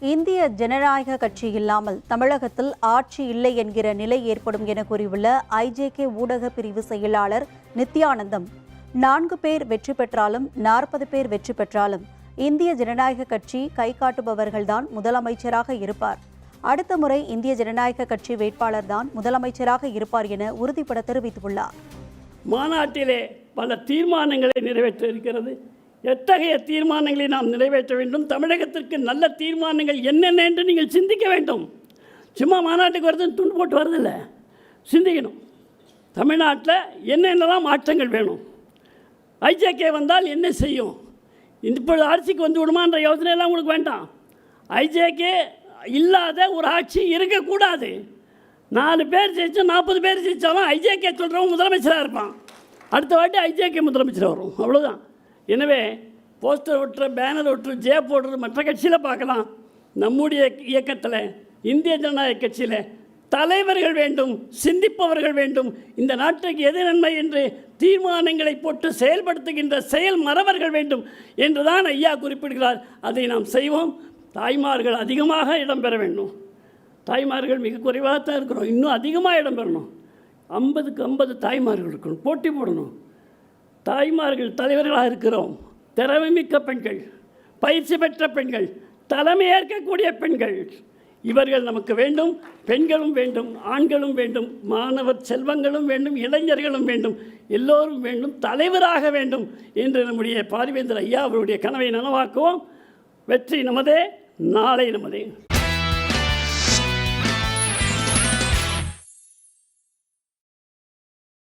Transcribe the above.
இந்திய ஜனநாயக கட்சி இல்லாமல் தமிழகத்தில் ஆட்சி இல்லை என்கிற நிலை ஏற்படும் என கூறியுள்ள ஐஜேகே ஊடக பிரிவு செயலாளர் நித்யானந்தம், 4 பேர் வெற்றி பெற்றாலும் 40 பேர் வெற்றி பெற்றாலும் இந்திய ஜனநாயக கட்சி கை காட்டுபவர்கள்தான் முதலமைச்சராக இருப்பார். அடுத்த முறை இந்திய ஜனநாயக கட்சி வேட்பாளர் தான் முதலமைச்சராக இருப்பார் என உறுதிபட தெரிவித்துள்ளார். மாநாட்டிலே பல தீர்மானங்களை நிறைவேற்ற இருக்கிறது. எத்தகைய தீர்மானங்களை நாம் நிறைவேற்ற வேண்டும், தமிழகத்திற்கு நல்ல தீர்மானங்கள் என்னென்ன என்று நீங்கள் சிந்திக்க வேண்டும். சும்மா மாநாட்டுக்கு வருது துண்டு போட்டு வருதில்ல, சிந்திக்கணும். தமிழ்நாட்டில் என்னென்னலாம் மாற்றங்கள் வேணும், ஐஜேகே வந்தால் என்ன செய்யும், இப்பொழுது ஆட்சிக்கு வந்து விடுமான்ற யோசனையெல்லாம் உங்களுக்கு வேண்டாம். ஐஜேகே இல்லாத ஒரு ஆட்சி இருக்கக்கூடாது. 4 பேர் ஜெயிச்சோம், 40 பேர் ஜெயித்தாலும் ஐஜேகே சொல்கிறவங்க முதலமைச்சராக இருப்பான். அடுத்த வாட்டி ஐஜேகே முதலமைச்சராக வரும், அவ்வளோதான். எனவே போஸ்டர் ஒட்டுற, பேனர் ஒட்டுற, ஜே போடுறது மற்ற கட்சியில் பார்க்கலாம். நம்முடைய இயக்கத்தில், இந்திய ஜனநாயக கட்சியில் தலைவர்கள் வேண்டும், சிந்திப்பவர்கள் வேண்டும். இந்த நாட்டுக்கு எது நன்மை என்று தீர்மானங்களை போட்டு செயல்படுத்துகின்ற செயல் மறவர்கள் வேண்டும் என்றுதான் ஐயா குறிப்பிடுகிறார். அதை நாம் செய்வோம். தாய்மார்கள் அதிகமாக இடம்பெற வேண்டும். தாய்மார்கள் மிக குறைவாகத்தான் இருக்கிறோம், இன்னும் அதிகமாக இடம்பெறணும். 50க்கு 50 தாய்மார்கள் இருக்கணும், போட்டி போடணும். தாய்மார்கள் தலைவர்களாக இருக்கிறோம். திறமைமிக்க பெண்கள், பயிற்சி பெற்ற பெண்கள், தலைமையேற்கக்கூடிய பெண்கள், இவர்கள் நமக்கு வேண்டும். பெண்களும் வேண்டும், ஆண்களும் வேண்டும், மாணவர் செல்வங்களும் வேண்டும், இளைஞர்களும் வேண்டும், எல்லோரும் வேண்டும், தலைவராக வேண்டும் என்று நம்முடைய பார்வேந்தர் ஐயா அவருடைய கனவை நனவாக்குவோம். வெற்றி நமதே, நாளை நமதே.